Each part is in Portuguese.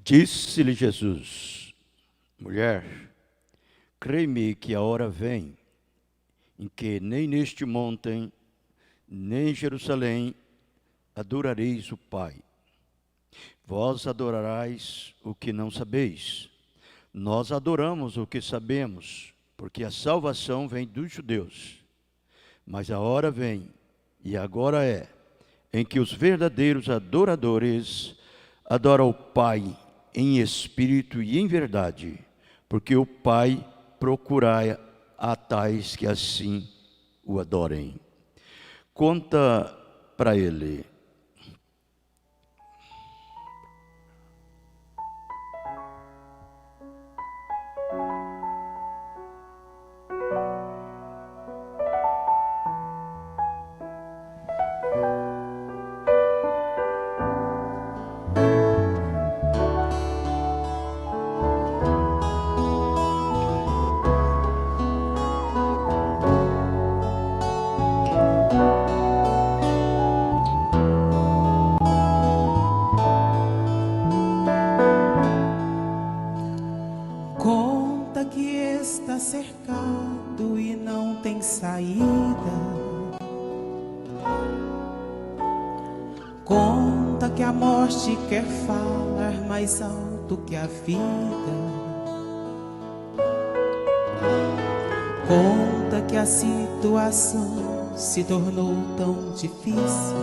Disse-lhe Jesus: mulher, crê-me que a hora vem em que nem neste monte, nem em Jerusalém adorareis o Pai. Vós adorareis o que não sabeis. Nós adoramos o que sabemos, porque a salvação vem dos judeus. Mas a hora vem, e agora é, em que os verdadeiros adoradores adoram o Pai em espírito e em verdade, porque o Pai procura a tais que assim o adorem. Conta para ele. Cercado e não tem saída. Conta que a morte quer falar mais alto que a vida. Conta que a situação se tornou tão difícil,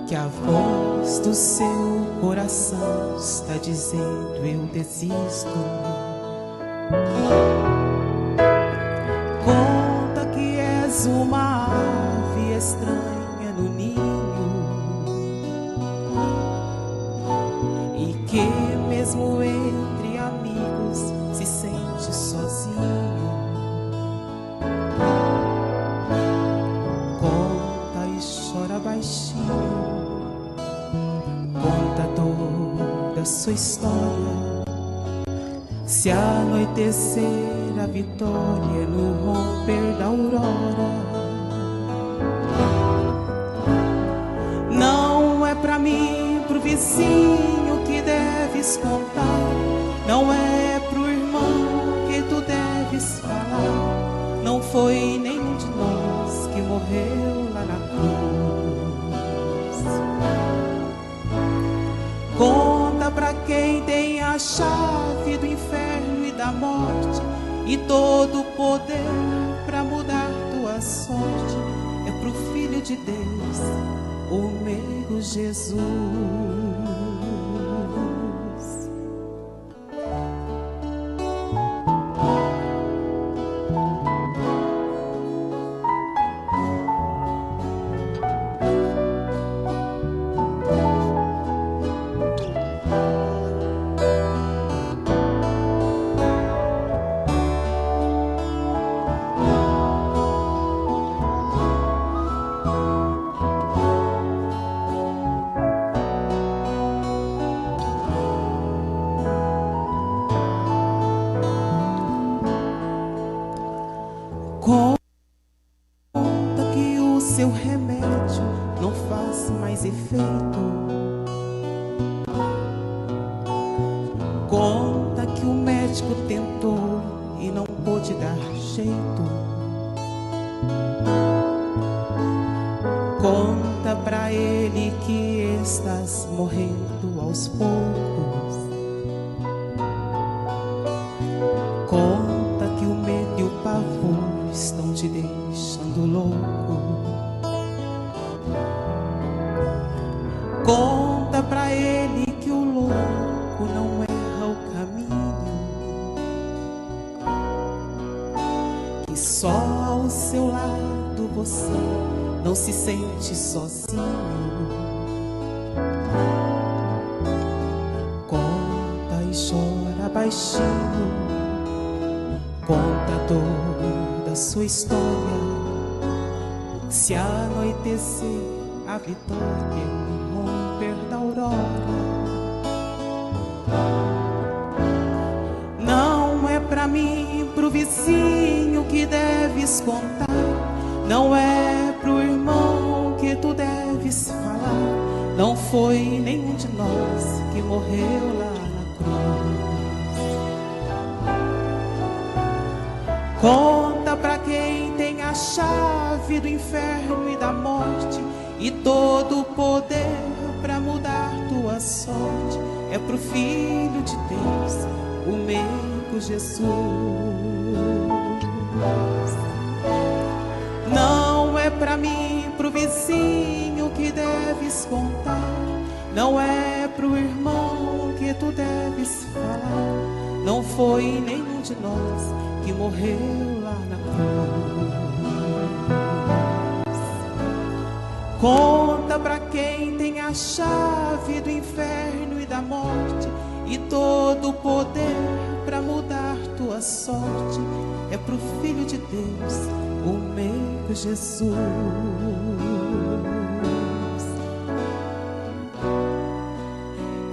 que a voz do seu coração está dizendo: eu desisto. Conta que és uma ave estranha no ninho e que mesmo entre amigos se sente sozinho. Conta e chora baixinho. Conta toda a sua história. Se anoitecer a vitória no romper da aurora. Não é pra mim, pro vizinho que deves contar. Não é pro irmão que tu deves falar. Não foi nenhum de nós que morreu lá na cruz. Conta pra quem tem a chave do inferno e da morte e todo o poder pra mudar tua sorte. É pro Filho de Deus, o meigo Jesus. Conta que o seu remédio não faz mais efeito. Conta que o médico tentou e não pôde dar jeito. Conta pra ele que estás morrendo aos poucos. Conta que o medo e o pavor estão te deixando louco. Conta pra ele que o louco não erra o caminho, que só ao seu lado você não se sente sozinho. Conta e chora baixinho. Conta toda a sua história. Se anoitecer a vitória no romper da aurora. Não é pra mim, pro vizinho que deves contar. Não é pro irmão que tu deves falar. Não foi nenhum de nós que morreu lá na cruz. Conta pra quem tem a chave do inferno e da morte e todo o poder pra mudar tua sorte. É pro Filho de Deus, o meigo Jesus. Não é pra mim, pro vizinho que deves contar. Não é pro irmão que tu deves falar. Não foi nenhum de nós que morreu lá na cruz. Conta pra quem tem a chave do inferno e da morte e todo o poder pra mudar tua sorte. É pro Filho de Deus, o meigo Jesus.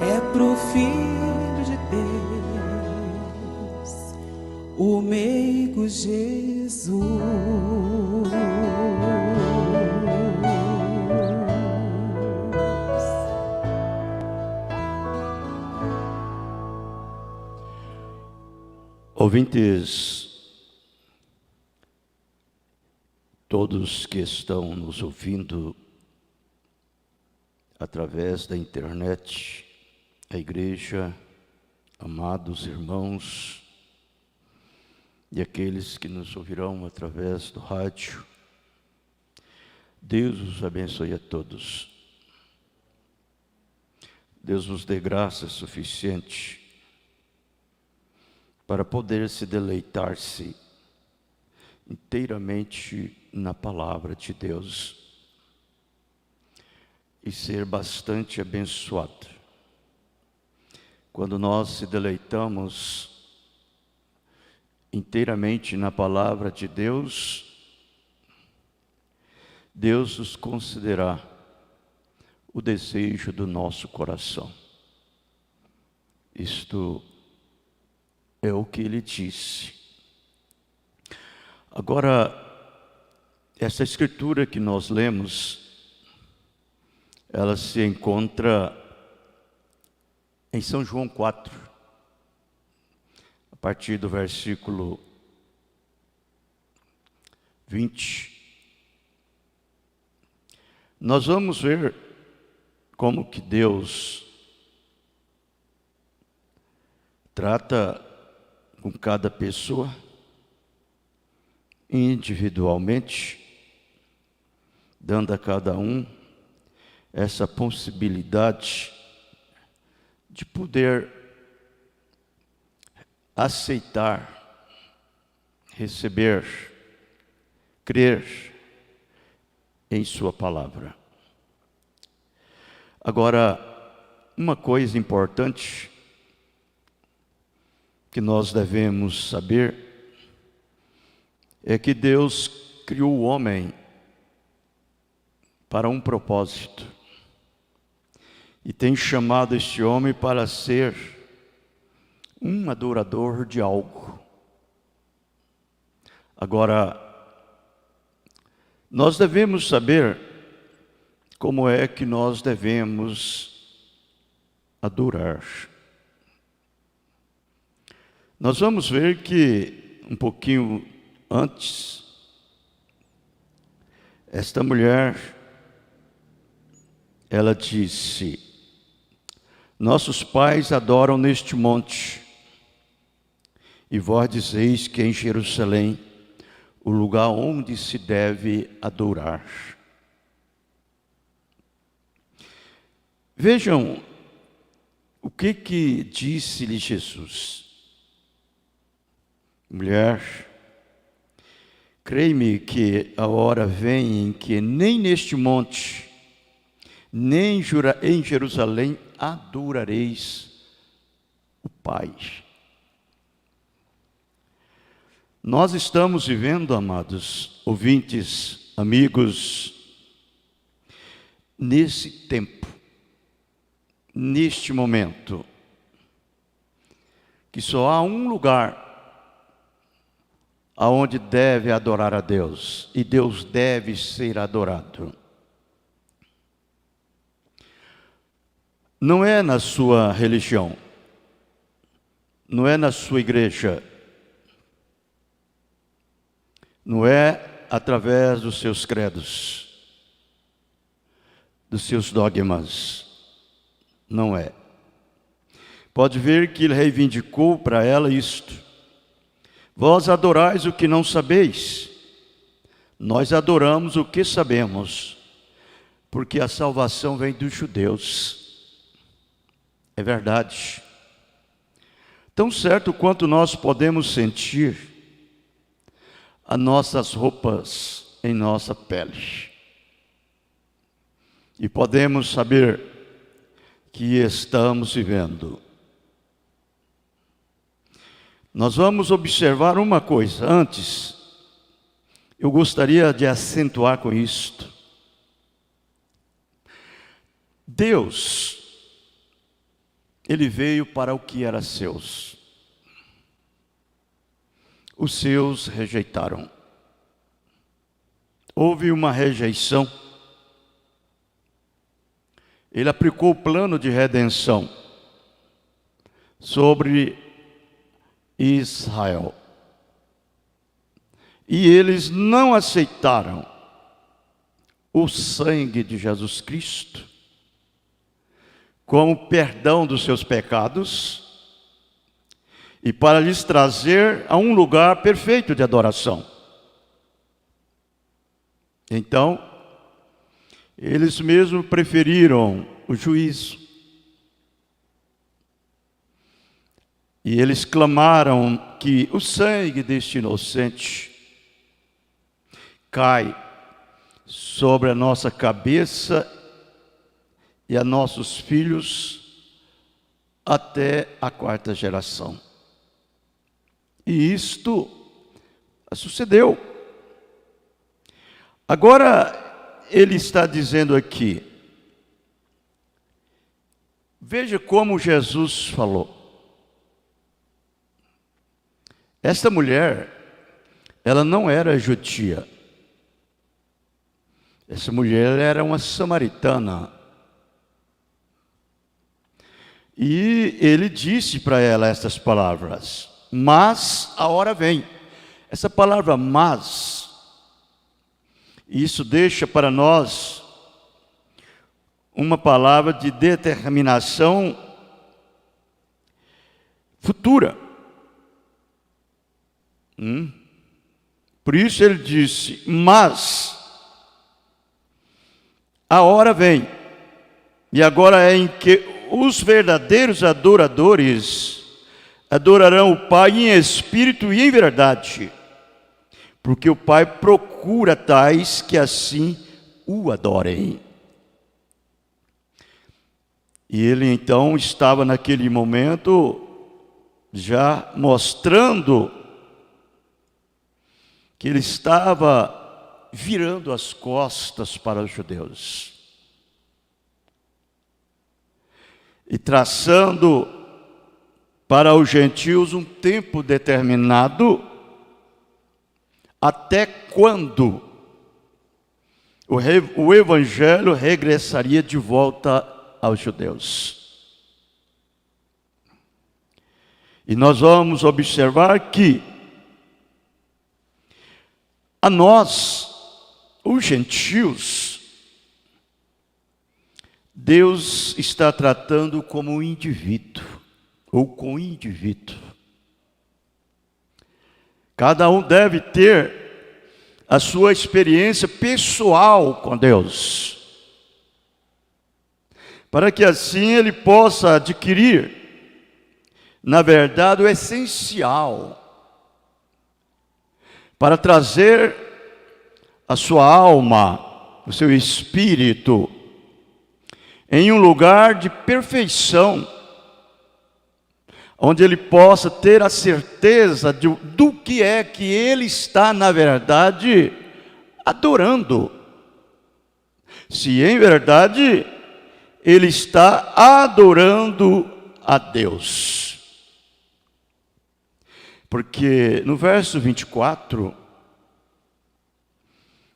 É pro Filho de Deus, o meigo Jesus. Ouvintes, todos que estão nos ouvindo através da internet, a igreja, amados irmãos, e aqueles que nos ouvirão através do rádio, Deus os abençoe a todos. Deus nos dê graça suficiente para poder se deleitar-se inteiramente na palavra de Deus e ser bastante abençoado. Quando nós se deleitamos inteiramente na palavra de Deus, Deus nos concederá o desejo do nosso coração. Isto é o que ele disse. Agora, essa escritura que nós lemos, ela se encontra em São João 4, a partir do versículo 20. Nós vamos ver como que Deus trata com cada pessoa individualmente, dando a cada um essa possibilidade de poder aceitar, receber, crer em sua palavra. Agora, uma coisa importante que nós devemos saber é que Deus criou o homem para um propósito e tem chamado este homem para ser um adorador de algo. Agora, nós devemos saber como é que nós devemos adorar. Nós vamos ver que um pouquinho antes, esta mulher, ela disse: nossos pais adoram neste monte, e vós dizeis que é em Jerusalém o lugar onde se deve adorar. Vejam o que disse-lhe Jesus. Mulher, creia-me que a hora vem em que nem neste monte, nem em Jerusalém adorareis o Pai. Nós estamos vivendo, amados ouvintes, amigos, nesse tempo, neste momento, que só há um lugar aonde deve adorar a Deus, e Deus deve ser adorado. não é na sua religião, não é na sua igreja, não é através dos seus credos, dos seus dogmas, não é. Pode ver que ele reivindicou para ela isto: vós adorais o que não sabeis, nós adoramos o que sabemos, porque a salvação vem dos judeus. É verdade. Tão certo quanto nós podemos sentir as nossas roupas em nossa pele, e podemos saber que estamos vivendo. Nós vamos observar uma coisa. Antes, eu gostaria de acentuar com isto. Deus, Ele veio para o que era seus. Os seus rejeitaram. Houve uma rejeição. Ele aplicou o plano de redenção sobre Israel. E eles não aceitaram o sangue de Jesus Cristo como perdão dos seus pecados e para lhes trazer a um lugar perfeito de adoração. Então, eles mesmos preferiram o juízo. E eles clamaram que o sangue deste inocente cai sobre a nossa cabeça e a nossos filhos até a 4ª geração. E isto sucedeu. Agora, ele está dizendo aqui, veja como Jesus falou. Esta mulher, ela não era judia. Essa mulher era uma samaritana. E ele disse para ela estas palavras: mas a hora vem. Essa palavra mas, isso deixa para nós uma palavra de determinação futura. Por isso ele disse: mas a hora vem, e agora é em que os verdadeiros adoradores adorarão o Pai em espírito e em verdade, porque o Pai procura tais que assim o adorem. E ele então estava naquele momento já mostrando que ele estava virando as costas para os judeus e traçando para os gentios um tempo determinado, até quando o evangelho regressaria de volta aos judeus. E nós vamos observar que a nós, os gentios, Deus está tratando como um indivíduo, ou com indivíduo. Cada um deve ter a sua experiência pessoal com Deus, para que assim ele possa adquirir, na verdade, o essencial, para trazer a sua alma, o seu espírito, em um lugar de perfeição, onde ele possa ter a certeza do que é que ele está, na verdade, adorando. Se em verdade ele está adorando a Deus. Porque no verso 24,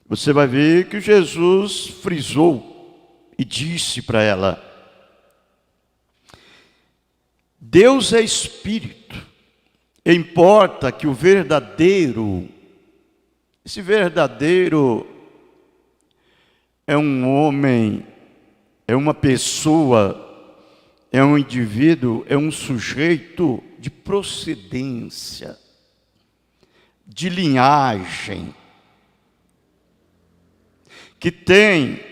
você vai ver que Jesus frisou e disse para ela: Deus é espírito. Importa que o verdadeiro, esse verdadeiro é um homem, é uma pessoa, é um indivíduo, é um sujeito de procedência, de linhagem, que tem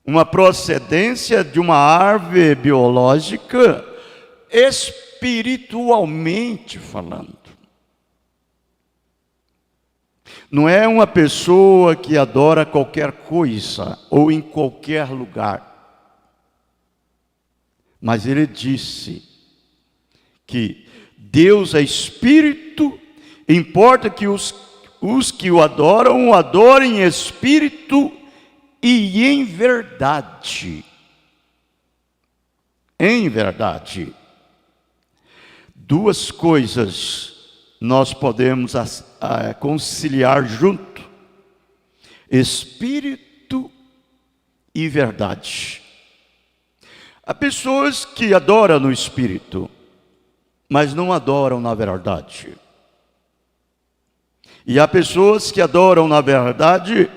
uma procedência de uma árvore biológica, espiritualmente falando. Não é uma pessoa que adora qualquer coisa ou em qualquer lugar. Mas ele disse que Deus é espírito, importa que os que o adoram, o adorem em espírito e em verdade. Em verdade. Duas coisas nós podemos conciliar junto: espírito e verdade. Há pessoas que adoram no espírito, mas não adoram na verdade. E há pessoas que adoram na verdade,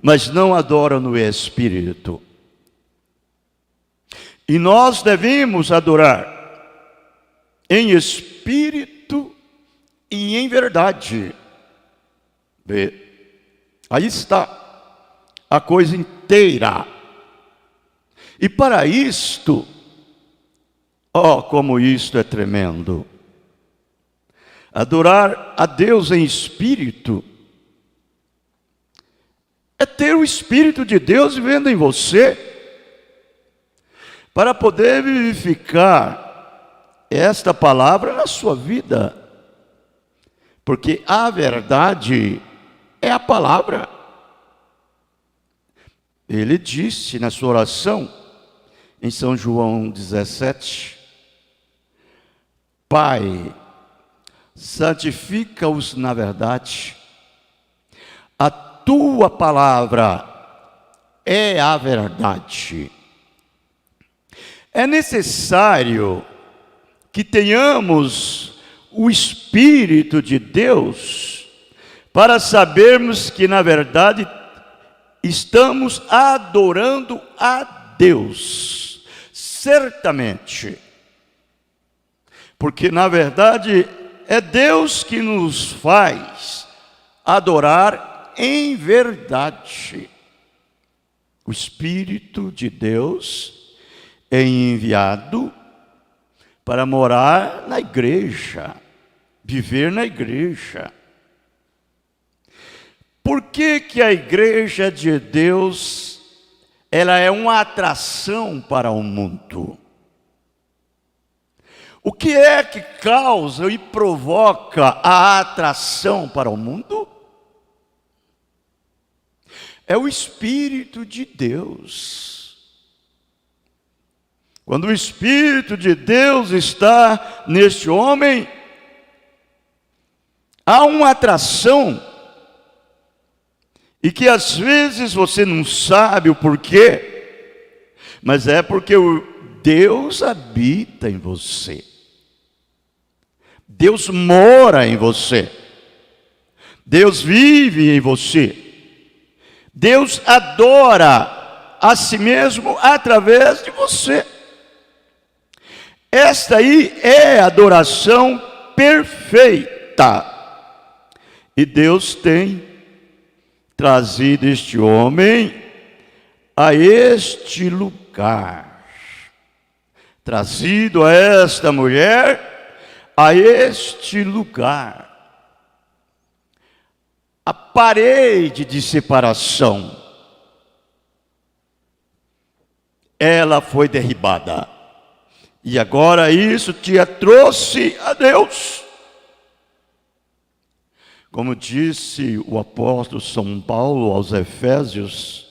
mas não adoram no espírito. E nós devemos adorar em espírito e em verdade. Vê, aí está a coisa inteira. E para isto, como isto é tremendo. Adorar a Deus em espírito é ter o Espírito de Deus vivendo em você, para poder vivificar esta palavra na sua vida. Porque a verdade é a palavra. Ele disse na sua oração, em São João 17, Pai, santifica-os na verdade, a tua palavra é a verdade. É necessário que tenhamos o Espírito de Deus para sabermos que, na verdade, estamos adorando a Deus, certamente. Porque, na verdade, é Deus que nos faz adorar em verdade. O Espírito de Deus é enviado para morar na igreja, viver na igreja. Por que a igreja de Deus, ela é uma atração para o mundo? O que é que causa e provoca a atração para o mundo? É o Espírito de Deus. Quando o Espírito de Deus está neste homem, há uma atração, e que às vezes você não sabe o porquê, mas é porque o Deus habita em você. Deus mora em você. Deus vive em você. Deus adora a si mesmo através de você. Esta aí é a adoração perfeita. E Deus tem trazido este homem a este lugar. Trazido a esta mulher a este lugar. A parede de separação, ela foi derribada. E agora isso te trouxe a Deus. Como disse o apóstolo São Paulo aos Efésios,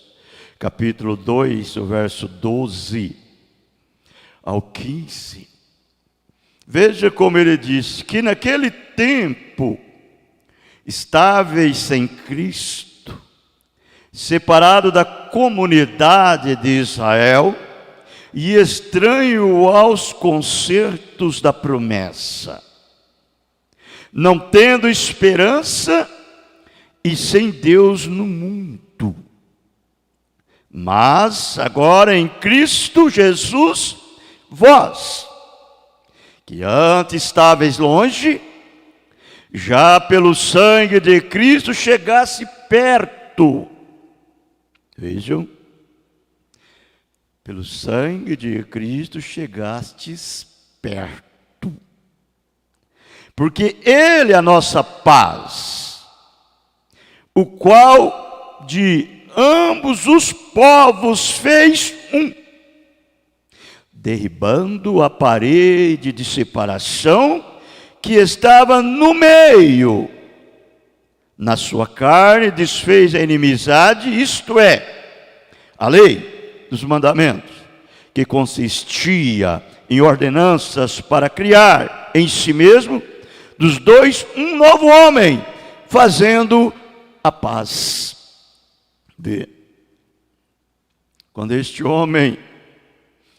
capítulo 2, o verso 12 ao 15. Veja como ele diz, que naquele tempo, estáveis sem Cristo, separado da comunidade de Israel, e estranho aos concertos da promessa, não tendo esperança e sem Deus no mundo. Mas agora em Cristo Jesus, vós, que antes estáveis longe, já pelo sangue de Cristo chegasse perto. Vejam, pelo sangue de Cristo chegastes perto. Porque Ele é a nossa paz, o qual de ambos os povos fez um, derribando a parede de separação que estava no meio. Na sua carne desfez a inimizade, isto é, a lei dos mandamentos, que consistia em ordenanças para criar em si mesmo dos dois um novo homem, fazendo a paz. Vê, quando este homem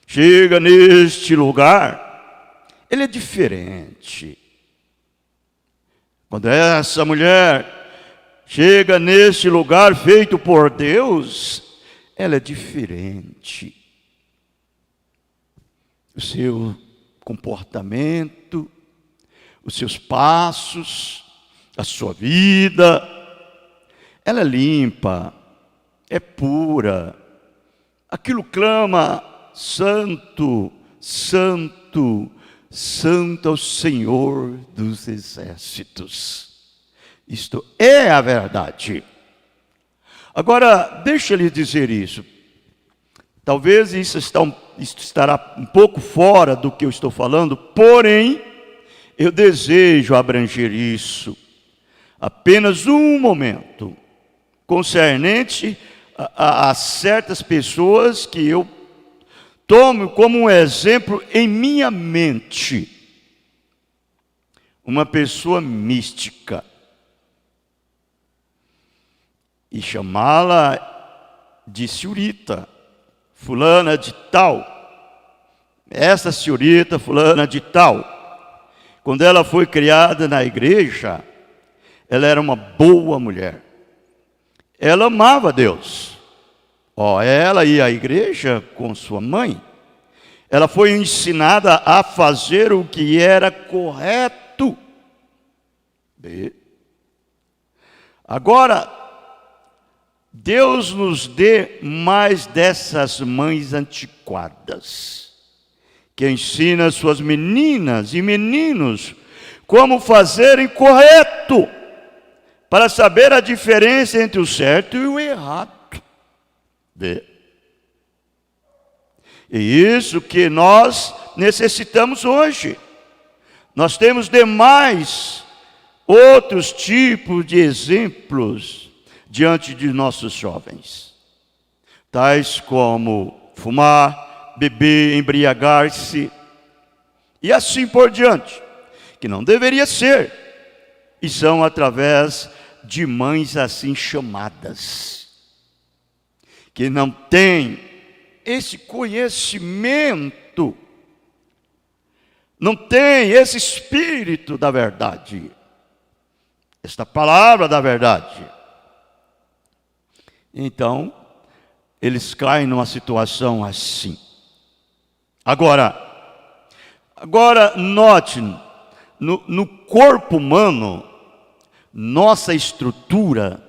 chega neste lugar, ele é diferente. Quando essa mulher chega neste lugar feito por Deus, ela é diferente. O seu comportamento, os seus passos, a sua vida, ela é limpa, é pura. Aquilo clama: santo, santo, santo ao Senhor dos exércitos. Isto é a verdade. Agora, deixa eu lhe dizer isso. Talvez isso estará um pouco fora do que eu estou falando, porém, eu desejo abranger isso apenas um momento, concernente a certas pessoas que eu tomo como um exemplo em minha mente. Uma pessoa mística. E chamá-la de senhorita, fulana de tal. Essa senhorita, fulana de tal, quando ela foi criada na igreja, ela era uma boa mulher. Ela amava Deus. Ela ia à igreja com sua mãe. Ela foi ensinada a fazer o que era correto. Agora, Deus nos dê mais dessas mães antiquadas, que ensinam suas meninas e meninos como fazerem correto, para saber a diferença entre o certo e o errado. E isso que nós necessitamos hoje. Nós temos demais outros tipos de exemplos diante de nossos jovens, tais como fumar, beber, embriagar-se e assim por diante, que não deveria ser, e são através de mães assim chamadas, que não têm esse conhecimento, não têm esse espírito da verdade, esta palavra da verdade. Então, eles caem numa situação assim. Agora note, no corpo humano, nossa estrutura,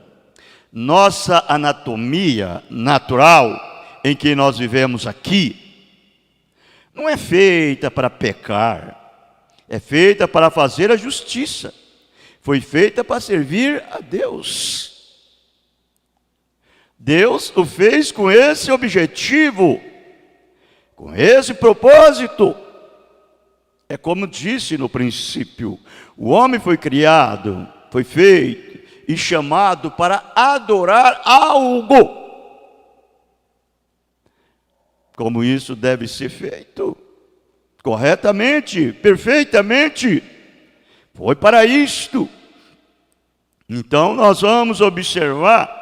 nossa anatomia natural, em que nós vivemos aqui, não é feita para pecar, é feita para fazer a justiça, foi feita para servir a Deus. Deus o fez com esse objetivo, com esse propósito. É como disse no princípio, o homem foi criado, foi feito e chamado para adorar algo. Como isso deve ser feito? Corretamente, perfeitamente. Foi para isto. Então nós vamos observar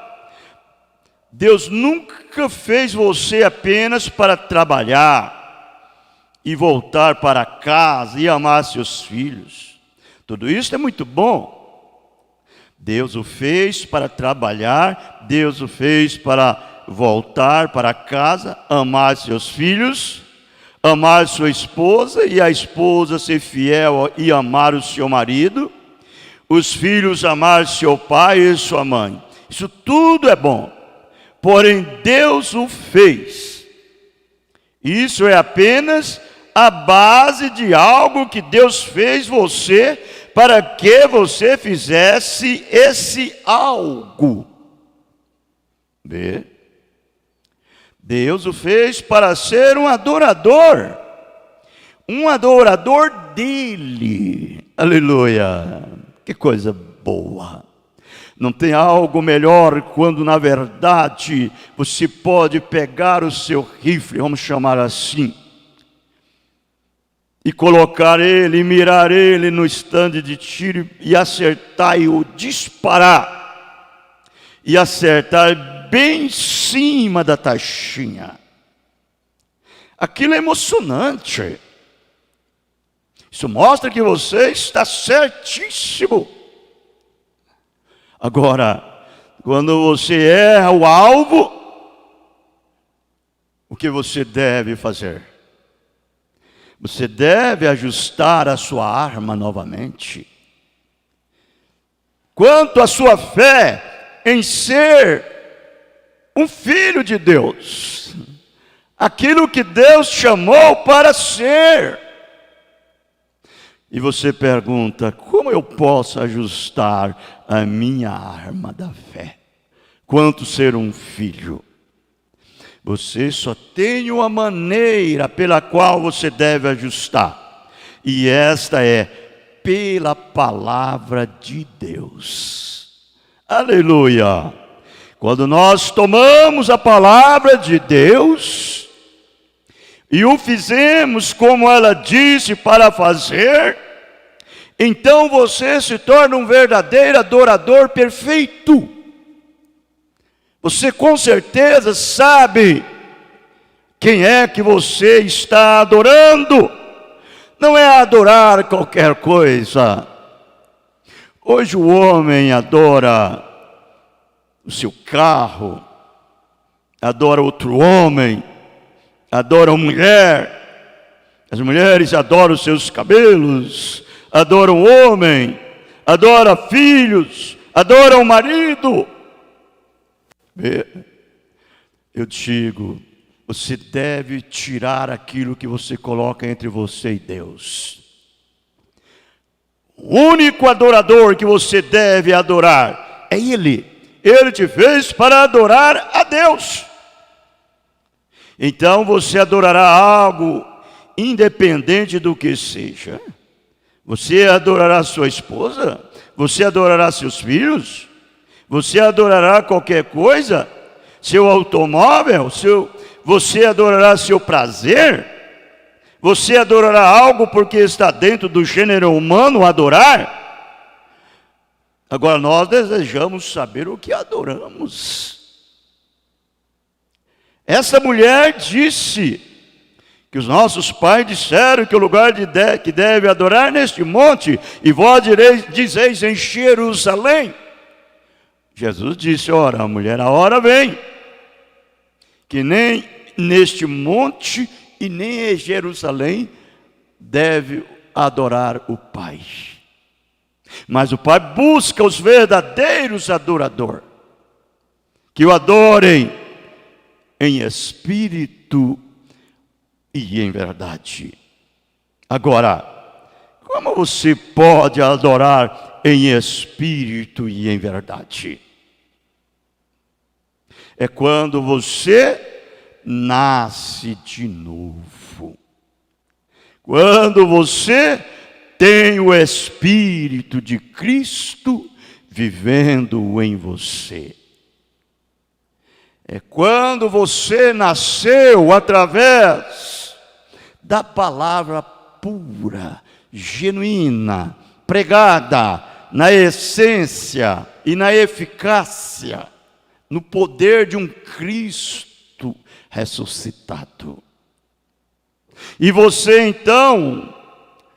Deus nunca fez você apenas para trabalhar e voltar para casa e amar seus filhos. Tudo isso é muito bom. Deus o fez para trabalhar, Deus o fez para voltar para casa, amar seus filhos, amar sua esposa e a esposa ser fiel e amar o seu marido, os filhos amar seu pai e sua mãe. Isso tudo é bom. Porém, Deus o fez. Isso é apenas a base de algo que Deus fez você para que você fizesse esse algo. Vê? Deus o fez para ser um adorador dele. Aleluia! Que coisa boa! Não tem algo melhor quando, na verdade, você pode pegar o seu rifle, vamos chamar assim, e colocar ele, mirar ele no estande de tiro e acertar e o disparar. E acertar bem em cima da taxinha. Aquilo é emocionante. Isso mostra que você está certíssimo. Agora, quando você erra o alvo, o que você deve fazer? Você deve ajustar a sua arma novamente. Quanto à sua fé em ser um filho de Deus, aquilo que Deus chamou para ser. E você pergunta, como eu posso ajustar a minha arma da fé? Quanto ser um filho? Você só tem uma maneira pela qual você deve ajustar. E esta é pela palavra de Deus. Aleluia! Quando nós tomamos a palavra de Deus e o fizemos como ela disse para fazer, então você se torna um verdadeiro adorador perfeito. Você com certeza sabe quem é que você está adorando. Não é adorar qualquer coisa. Hoje o homem adora o seu carro, adora outro homem, adora uma mulher. As mulheres adoram os seus cabelos, adoram o homem, adoram filhos, adoram o marido. Eu digo, você deve tirar aquilo que você coloca entre você e Deus. O único adorador que você deve adorar é Ele. Ele te fez para adorar a Deus. Então você adorará algo independente do que seja. Você adorará sua esposa, você adorará seus filhos, você adorará qualquer coisa, seu automóvel, você adorará seu prazer, você adorará algo porque está dentro do gênero humano adorar. Agora nós desejamos saber o que adoramos. Essa mulher disse que os nossos pais disseram que o lugar que deve adorar neste monte, e vós dizeis em Jerusalém. Jesus disse, ora, mulher, a hora vem, que nem neste monte e nem em Jerusalém deve adorar o Pai. Mas o Pai busca os verdadeiros adoradores, que o adorem em espírito e em verdade. Agora, como você pode adorar em espírito e em verdade? É quando você nasce de novo. Quando você tem o Espírito de Cristo vivendo em você. É quando você nasceu através da palavra pura, genuína, pregada na essência e na eficácia no poder de um Cristo ressuscitado. E você então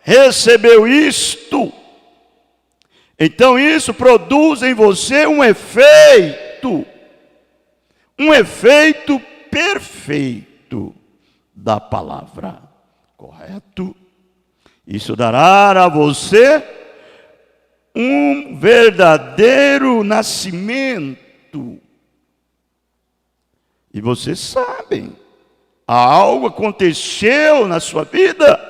recebeu isto. Então isso produz em você um efeito perfeito da palavra, correto? Isso dará a você um verdadeiro nascimento. E vocês sabem, algo aconteceu na sua vida.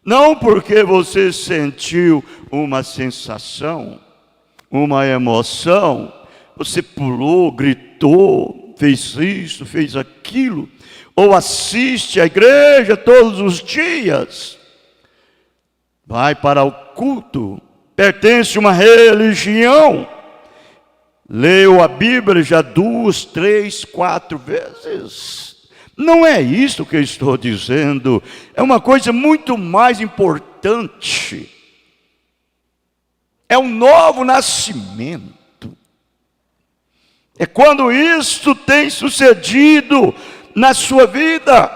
Não porque você sentiu uma sensação, uma emoção, você pulou, gritou, fez isso, fez aquilo, ou assiste à igreja todos os dias, vai para o culto, pertence a uma religião, leu a Bíblia já 2, 3, 4 vezes. Não é isso que eu estou dizendo. É uma coisa muito mais importante. É um novo nascimento. É quando isso tem sucedido na sua vida.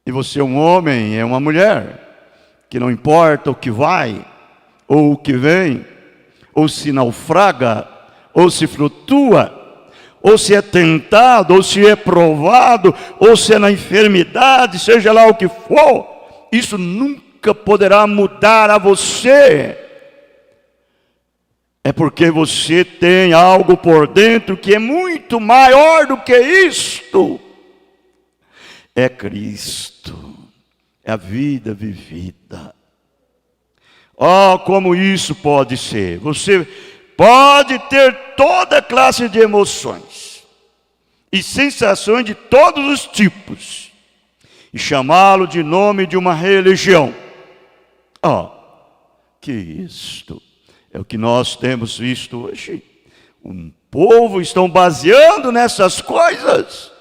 E você é um homem, é uma mulher, que não importa o que vai, ou o que vem, ou se naufraga, ou se flutua, ou se é tentado, ou se é provado, ou se é na enfermidade, seja lá o que for, isso nunca poderá mudar a você. É porque você tem algo por dentro que é muito maior do que isto. É Cristo, é a vida vivida. Oh, como isso pode ser? Você pode ter toda classe de emoções e sensações de todos os tipos e chamá-lo de nome de uma religião. Oh, que isto é o que nós temos visto hoje. Um povo estão baseando nessas coisas.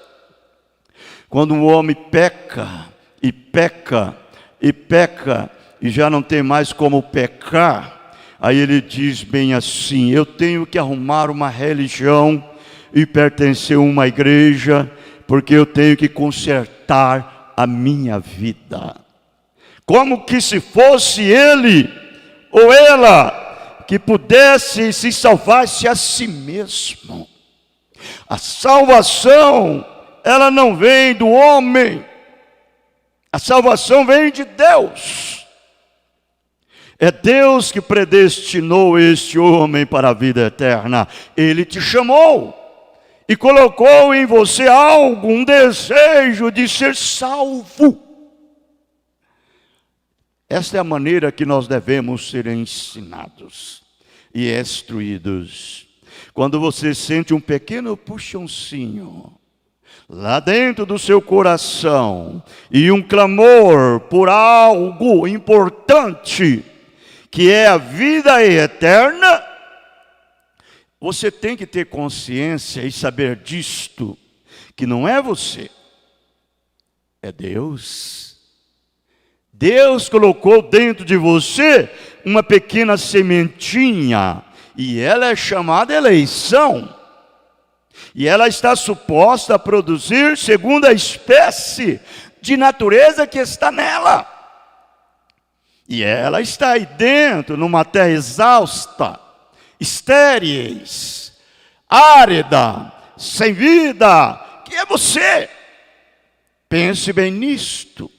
Quando um homem peca e peca e peca e já não tem mais como pecar, aí ele diz bem assim: eu tenho que arrumar uma religião e pertencer a uma igreja, porque eu tenho que consertar a minha vida. Como que se fosse ele ou ela que pudesse se salvar-se a si mesmo. A salvação, ela não vem do homem. A salvação vem de Deus. É Deus que predestinou este homem para a vida eterna. Ele te chamou e colocou em você algo, um desejo de ser salvo. Esta é a maneira que nós devemos ser ensinados e instruídos. Quando você sente um pequeno puxãozinho lá dentro do seu coração e um clamor por algo importante, que é a vida eterna, você tem que ter consciência e saber disto, que não é você, é Deus. Deus colocou dentro de você uma pequena sementinha, e ela é chamada eleição. E ela está suposta a produzir segundo a espécie de natureza que está nela. E ela está aí dentro, numa terra exausta, estéril, árida, sem vida, que é você. Pense bem nisto.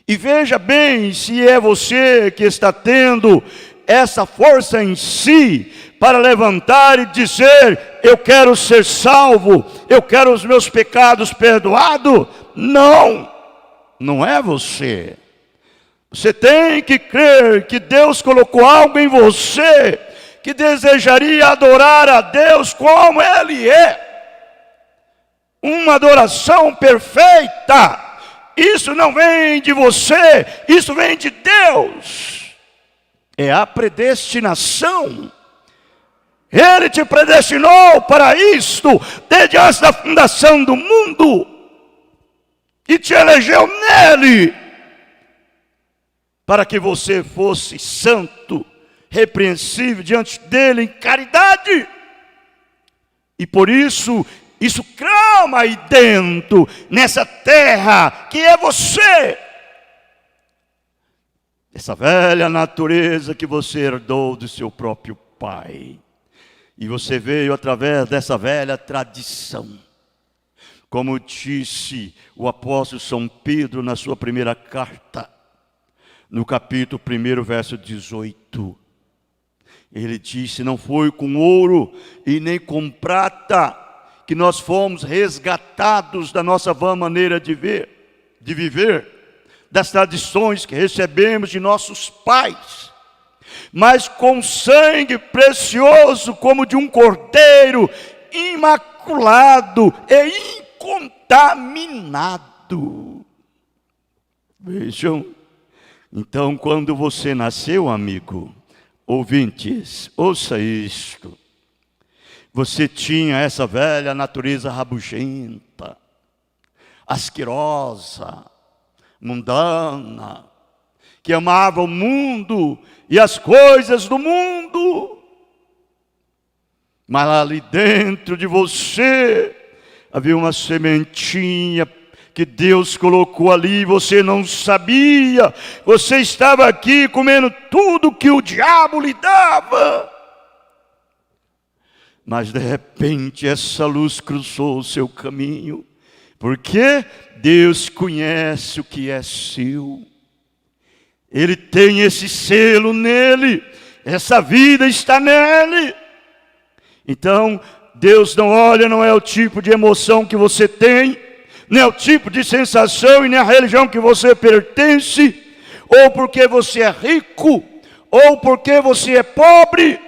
E veja bem se é você que está tendo essa força em si para levantar e dizer: eu quero ser salvo, eu quero os meus pecados perdoados. Não, não é você. Você tem que crer que Deus colocou algo em você que desejaria adorar a Deus como Ele é. Uma adoração perfeita. Isso não vem de você, isso vem de Deus. É a predestinação. Ele te predestinou para isto desde antes da fundação do mundo e te elegeu nele para que você fosse santo, repreensível diante dele em caridade. E por isso clama aí dentro, nessa terra que é você. Essa velha natureza que você herdou do seu próprio pai. E você veio através dessa velha tradição. Como disse o apóstolo São Pedro na sua primeira carta, no capítulo 1, verso 18. Ele disse: não foi com ouro e nem com prata que nós fomos resgatados da nossa vã maneira de viver, das tradições que recebemos de nossos pais, mas com sangue precioso como de um cordeiro, imaculado e incontaminado. Vejam, então quando você nasceu, amigo, ouvintes, ouça isto. Você tinha essa velha natureza rabugenta, asquerosa, mundana, que amava o mundo e as coisas do mundo. Mas ali dentro de você havia uma sementinha que Deus colocou ali e você não sabia. Você estava aqui comendo tudo que o diabo lhe dava. Mas de repente essa luz cruzou o seu caminho. Porque Deus conhece o que é seu. Ele tem esse selo nele. Essa vida está nele. Então, Deus não olha, não é o tipo de emoção que você tem, nem é o tipo de sensação e nem a religião que você pertence, ou porque você é rico, ou porque você é pobre,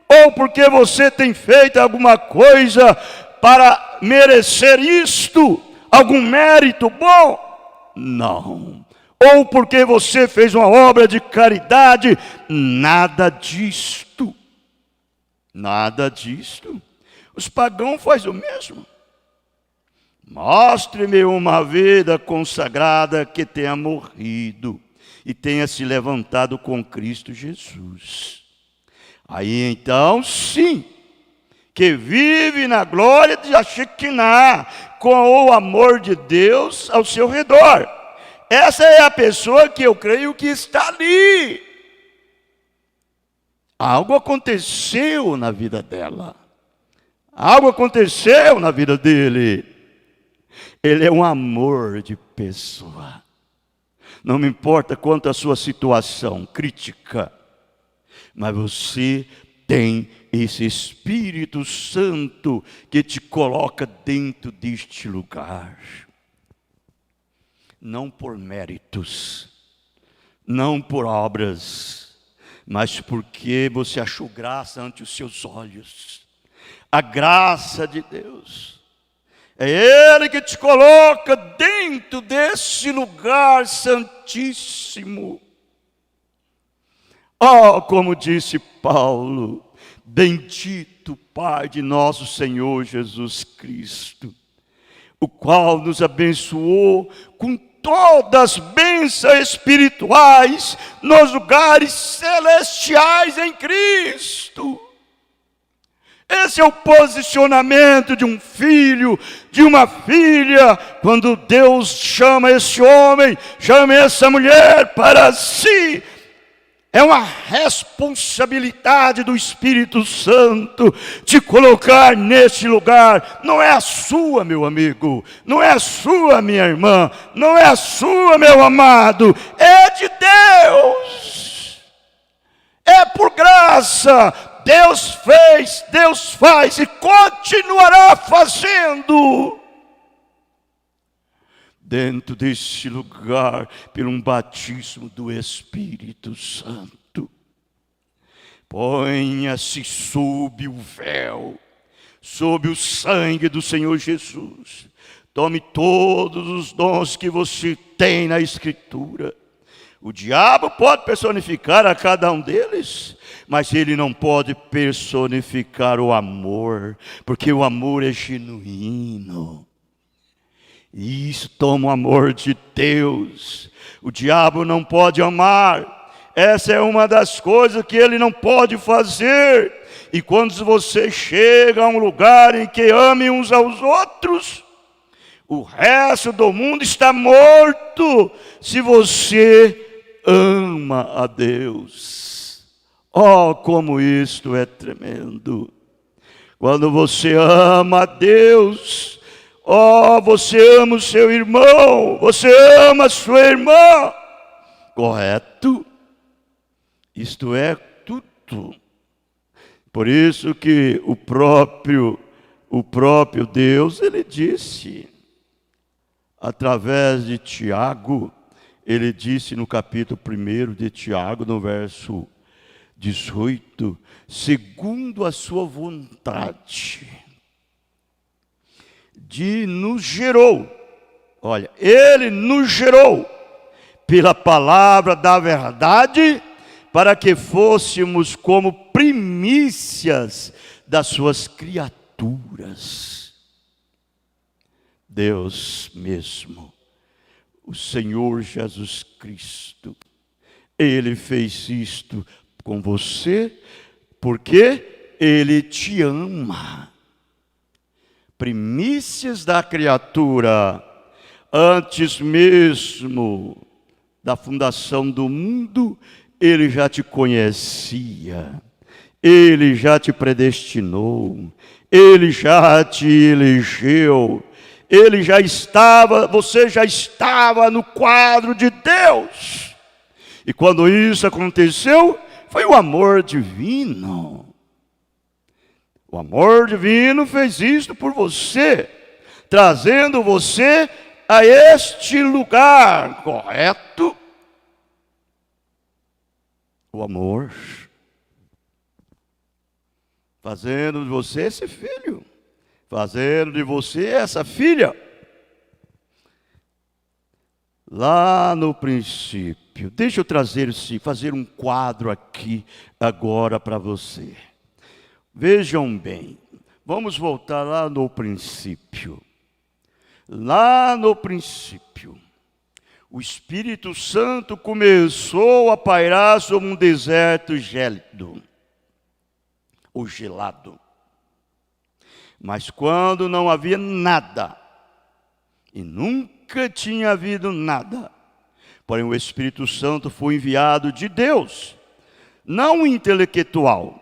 ou porque você tem feito alguma coisa para merecer isto, algum mérito bom. Não. Ou porque você fez uma obra de caridade. Nada disto. Nada disto. Os pagãos fazem o mesmo. Mostre-me uma vida consagrada que tenha morrido e tenha se levantado com Cristo Jesus. Aí então, sim, que vive na glória de Shekinah, com o amor de Deus ao seu redor. Essa é a pessoa que eu creio que está ali. Algo aconteceu na vida dela. Algo aconteceu na vida dele. Ele é um amor de pessoa. Não me importa quanto a sua situação crítica, mas você tem esse Espírito Santo que te coloca dentro deste lugar. Não por méritos, não por obras, mas porque você achou graça ante os seus olhos. A graça de Deus. É Ele que te coloca dentro desse lugar santíssimo. Oh, como disse Paulo, bendito Pai de nosso Senhor Jesus Cristo, o qual nos abençoou com todas as bênçãos espirituais nos lugares celestiais em Cristo. Esse é o posicionamento de um filho, de uma filha, quando Deus chama esse homem, chama essa mulher para si. É uma responsabilidade do Espírito Santo te colocar nesse lugar. Não é a sua, meu amigo, não é a sua, minha irmã, não é a sua, meu amado, é de Deus. É por graça. Deus fez, Deus faz e continuará fazendo. Dentro desse lugar, por um batismo do Espírito Santo. Ponha-se sob o véu, sob o sangue do Senhor Jesus. Tome todos os dons que você tem na Escritura. O diabo pode personificar a cada um deles, mas ele não pode personificar o amor, porque o amor é genuíno. E isso toma o amor de Deus. O diabo não pode amar. Essa é uma das coisas que ele não pode fazer. E quando você chega a um lugar em que ame uns aos outros, o resto do mundo está morto se você ama a Deus. Oh, como isto é tremendo! Quando você ama a Deus, oh, você ama o seu irmão, você ama a sua irmã. Correto? Isto é tudo. Por isso que o próprio Deus, ele disse, através de Tiago, ele disse no capítulo 1 de Tiago, no verso 18, segundo a sua vontade, nos gerou, olha, ele nos gerou pela palavra da verdade, para que fôssemos como primícias das suas criaturas. Deus mesmo, o Senhor Jesus Cristo, ele fez isto com você, porque ele te ama. Primícias da criatura, antes mesmo da fundação do mundo, ele já te conhecia, ele já te predestinou, ele já te elegeu, você já estava no quadro de Deus. E quando isso aconteceu, foi o amor divino. O amor divino fez isto por você, trazendo você a este lugar, correto? O amor, fazendo de você esse filho, fazendo de você essa filha. Lá no princípio, deixa eu fazer um quadro aqui agora para você. Vejam bem, vamos voltar lá no princípio. Lá no princípio, o Espírito Santo começou a pairar sobre um deserto gélido, ou gelado. Mas quando não havia nada, e nunca tinha havido nada, porém o Espírito Santo foi enviado de Deus, não intelectual,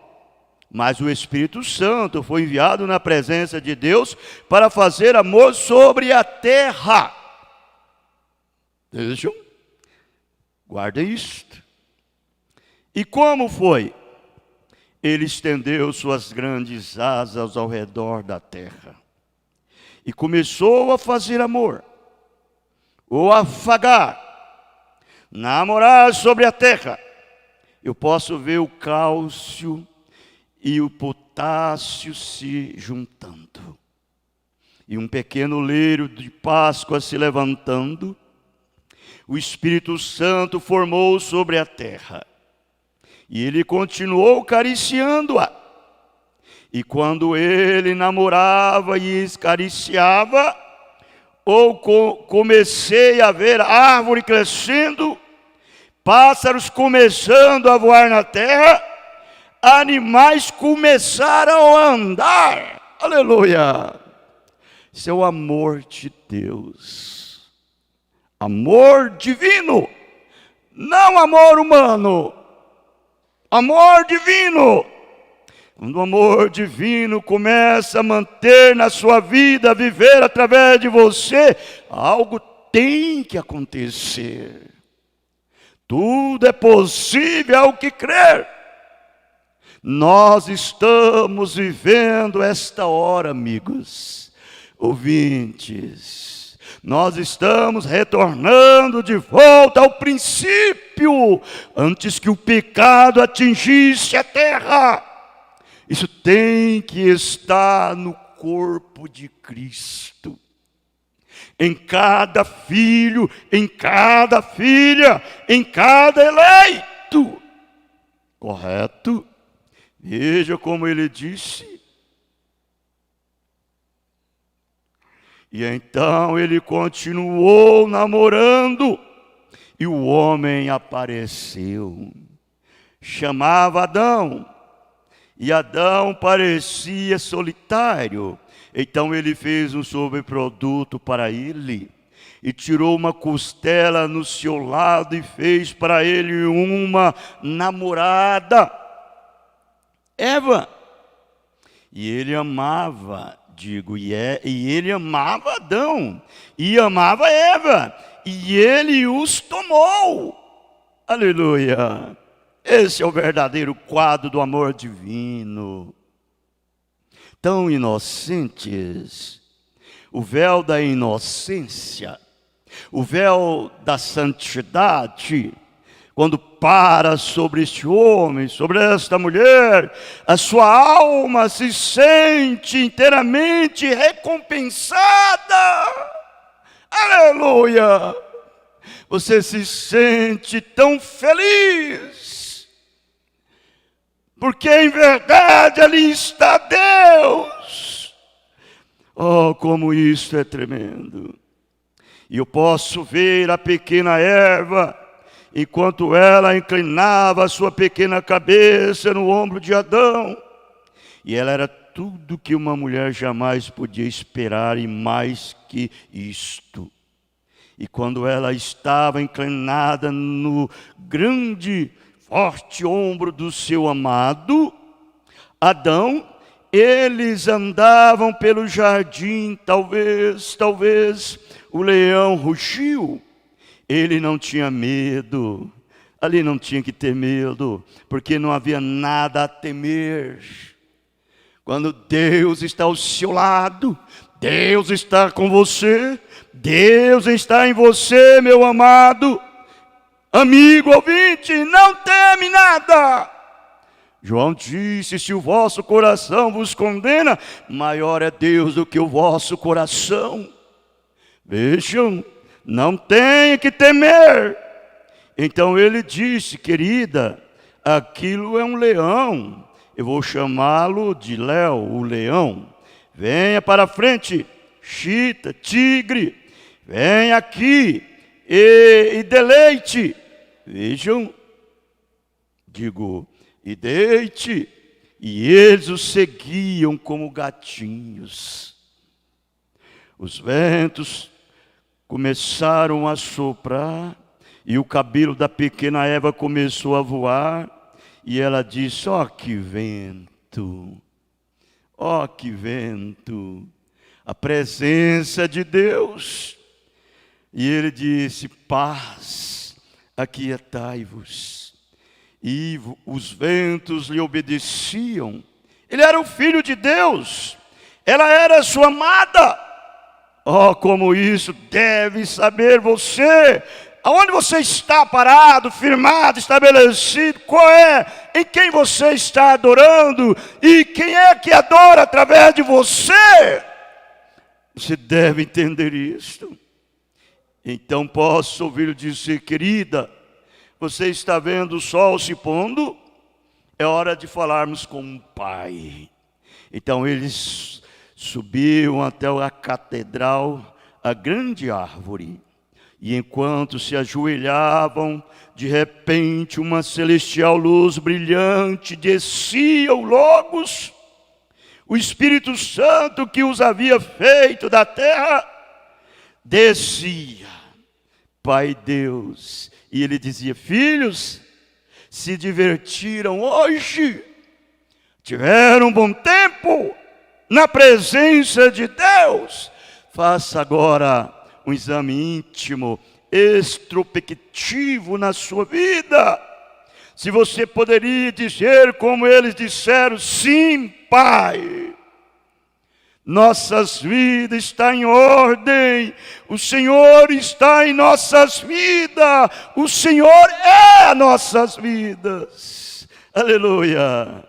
mas o Espírito Santo foi enviado na presença de Deus para fazer amor sobre a terra. Vejam, guardem isto. E como foi? Ele estendeu suas grandes asas ao redor da terra e começou a fazer amor, ou afagar, namorar sobre a terra. Eu posso ver o cálcio e o potássio se juntando, e um pequeno leiro de Páscoa se levantando. O Espírito Santo formou sobre a terra, e ele continuou acariciando-a. E quando ele namorava e acariciava, comecei a ver árvore crescendo, pássaros começando a voar na terra, animais começaram a andar. Aleluia! Isso é o amor de Deus. Amor divino, não amor humano. Amor divino. Quando o amor divino começa a manter na sua vida, viver através de você, algo tem que acontecer. Tudo é possível ao que crer. Nós estamos vivendo esta hora, amigos, ouvintes. Nós estamos retornando de volta ao princípio, antes que o pecado atingisse a terra. Isso tem que estar no corpo de Cristo. Em cada filho, em cada filha, em cada eleito. Correto? Veja como ele disse. E então ele continuou namorando, e o homem apareceu. Chamava Adão, E Adão parecia solitário. Então ele fez um sobreproduto para ele. E tirou uma costela no seu lado e fez para ele uma namorada, Eva. E ele amava, e ele amava Adão, e amava Eva, e ele os tomou. Aleluia! Esse é o verdadeiro quadro do amor divino. Tão inocentes, o véu da inocência, o véu da santidade, quando para sobre este homem, sobre esta mulher, a sua alma se sente inteiramente recompensada. Aleluia! Você se sente tão feliz, porque em verdade ali está Deus. Oh, como isso é tremendo! E eu posso ver a pequena Eva, enquanto ela inclinava a sua pequena cabeça no ombro de Adão. E ela era tudo que uma mulher jamais podia esperar e mais que isto. E quando ela estava inclinada no grande, forte ombro do seu amado, Adão, eles andavam pelo jardim, talvez o leão rugiu. Ele não tinha medo, ali não tinha que ter medo, porque não havia nada a temer. Quando Deus está ao seu lado, Deus está com você, Deus está em você, meu amado, amigo ouvinte, não teme nada. João disse, se o vosso coração vos condena, maior é Deus do que o vosso coração. Vejam, não tem que temer. Então ele disse, querida, aquilo é um leão. Eu vou chamá-lo de Léo, o leão. Venha para frente, chita, tigre. Venha aqui e deleite. Vejam, e deite. E eles o seguiam como gatinhos. Os ventos começaram a soprar, e o cabelo da pequena Eva começou a voar, e ela disse, ó que vento, a presença de Deus. E ele disse, paz, aquietai-vos. E os ventos lhe obedeciam. Ele era o filho de Deus, ela era sua amada. Oh, como isso deve saber você, aonde você está parado, firmado, estabelecido, em quem você está adorando, e quem é que adora através de você. Você deve entender isto. Então posso ouvir dizer, querida, você está vendo o sol se pondo? É hora de falarmos com o Pai. Então eles subiam até a catedral, a grande árvore. E enquanto se ajoelhavam, de repente uma celestial luz brilhante descia o Logos, o Espírito Santo que os havia feito da terra, descia, Pai Deus, e ele dizia, filhos, se divertiram hoje, tiveram um bom tempo na presença de Deus. Faça agora um exame íntimo, extrospectivo na sua vida. Se você poderia dizer como eles disseram, sim, Pai, nossas vidas estão em ordem, o Senhor está em nossas vidas, o Senhor é nossas vidas. Aleluia.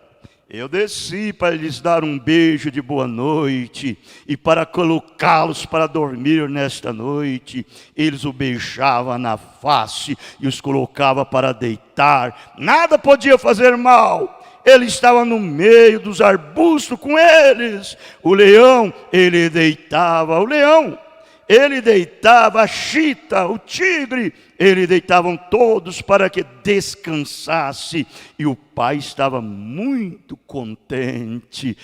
Eu desci para lhes dar um beijo de boa noite e para colocá-los para dormir nesta noite. Eles o beijavam na face e os colocava para deitar. Nada podia fazer mal. Ele estava no meio dos arbustos com eles. O leão, ele deitava. O leão, ele deitava a chita, o tigre, ele deitavam todos para que descansasse. E o pai estava muito contente.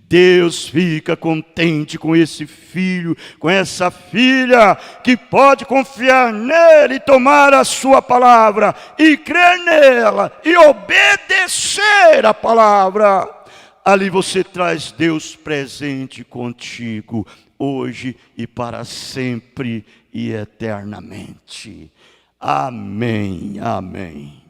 Deus fica contente com esse filho, com essa filha, que pode confiar nele e tomar a sua palavra, e crer nela, e obedecer a palavra. Ali você traz Deus presente contigo, hoje e para sempre e eternamente. Amém, amém.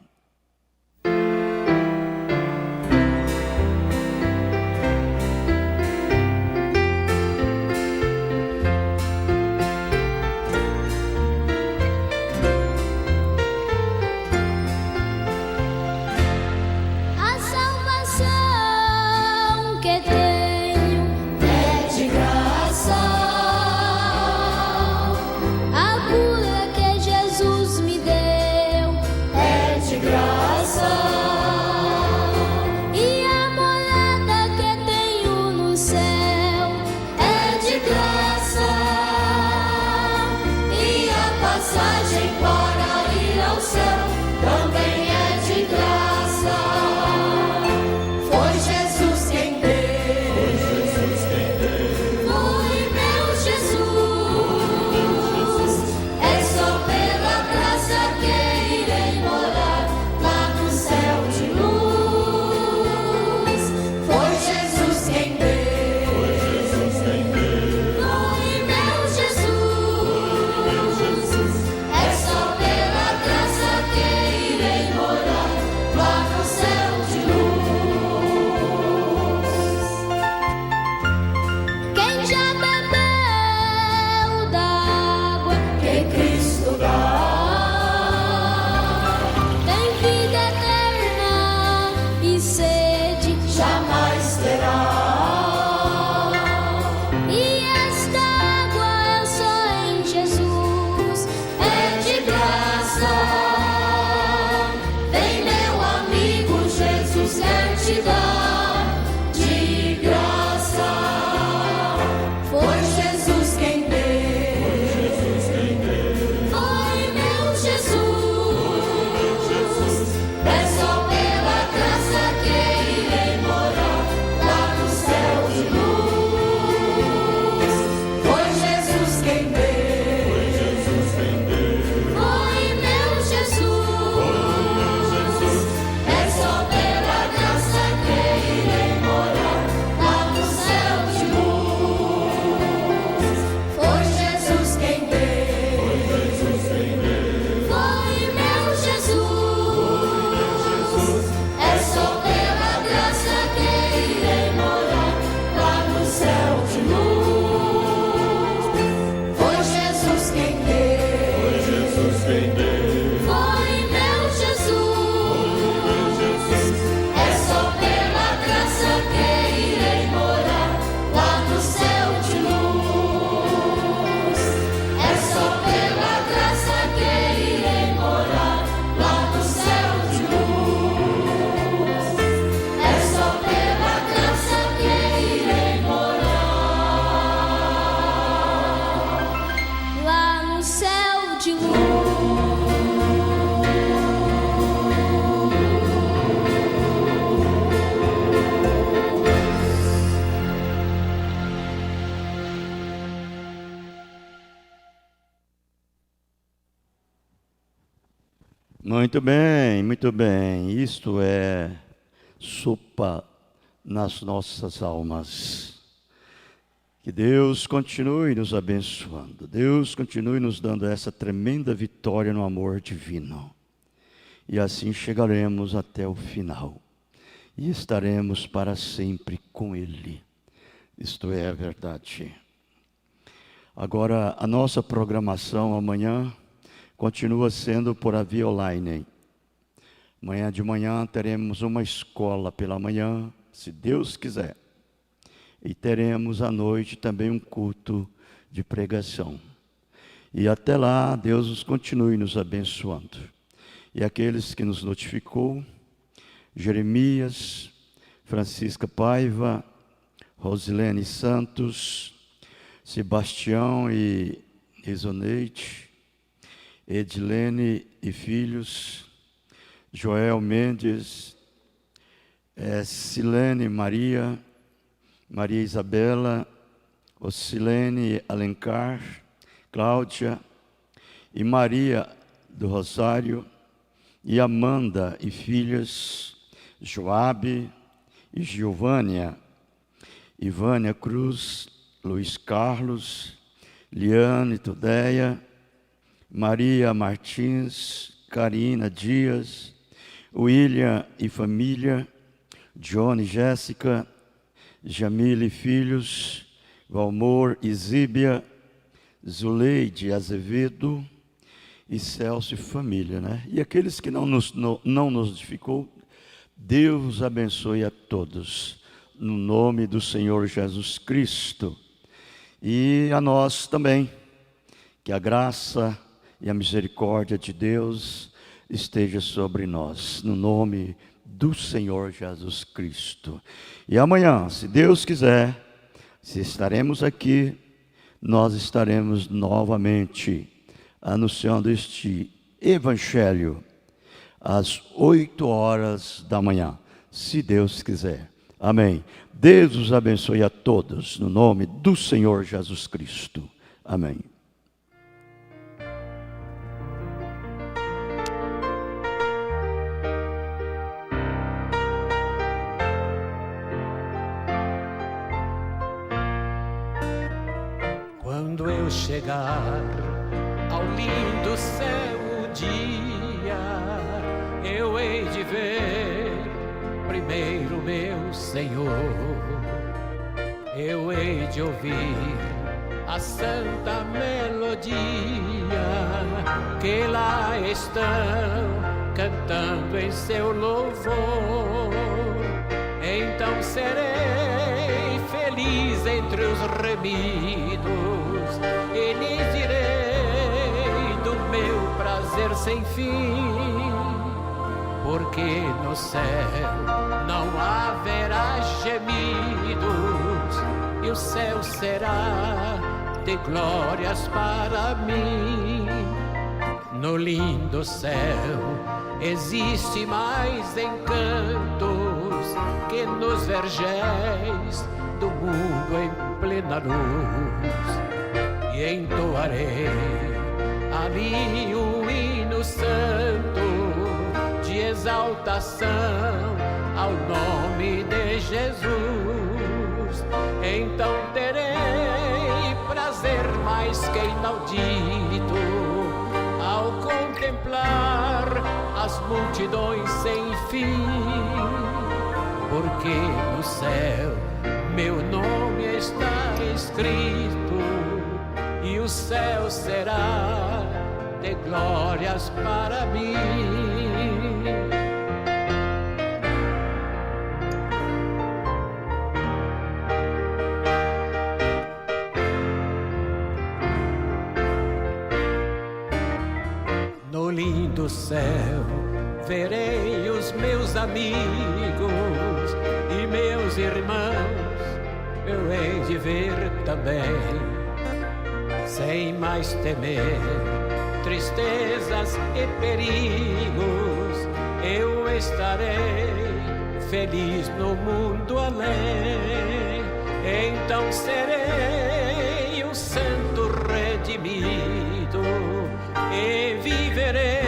Muito bem, muito bem. Isto é sopa nas nossas almas. Que Deus continue nos abençoando. Deus continue nos dando essa tremenda vitória no amor divino. E assim chegaremos até o final. E estaremos para sempre com Ele. Isto é a verdade. Agora, a nossa programação amanhã continua sendo por a via online. Amanhã de manhã teremos uma escola pela manhã, se Deus quiser. E teremos à noite também um culto de pregação. E até lá, Deus nos continue nos abençoando. E aqueles que nos notificou, Jeremias, Francisca Paiva, Rosilene Santos, Sebastião e Isoneide, Edilene e filhos, Joel Mendes, Silene Maria, Maria Isabela, Ocilene Alencar, Cláudia e Maria do Rosário, e Amanda e filhas, Joabe e Giovânia, Ivânia Cruz, Luiz Carlos, Liane Tudeia, Maria Martins, Karina Dias, William e família, Johnny e Jéssica, Jamile e filhos, Valmor e Zíbia, Zuleide Azevedo e Celso e família, né? E aqueles que não nos notificou, Deus abençoe a todos, no nome do Senhor Jesus Cristo. E a nós também, que a graça e a misericórdia de Deus esteja sobre nós, no nome do Senhor Jesus Cristo. E amanhã, se Deus quiser, se estaremos aqui, nós estaremos novamente anunciando este Evangelho às 8h da manhã, se Deus quiser. Amém. Deus os abençoe a todos, no nome do Senhor Jesus Cristo. Amém. Quando eu chegar ao lindo céu um dia, eu hei de ver primeiro meu Senhor. Eu hei de ouvir a santa melodia que lá estão cantando em seu louvor. Então serei feliz entre os remidos e lhes direi do meu prazer sem fim, porque no céu não haverá gemidos e o céu será de glórias para mim. No lindo céu existe mais encantos que nos vergéis do mundo em plena luz, e entoarei ali um hino santo de exaltação ao nome de Jesus. Então terei prazer mais que inaudito ao contemplar as multidões sem fim, porque no céu meu nome está escrito e o céu será de glórias para mim. No lindo céu verei os meus amigos e meus irmãos, eu hei de ver também, sem mais temer tristezas e perigos. Eu estarei feliz no mundo além. Então serei um santo redimido e viverei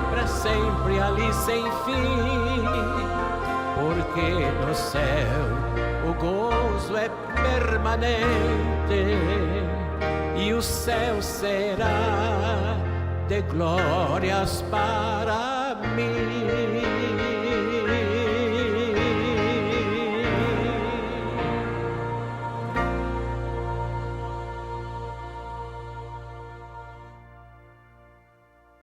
para sempre ali sem fim, porque no céu o gozo é permanente e o céu será de glórias para mim.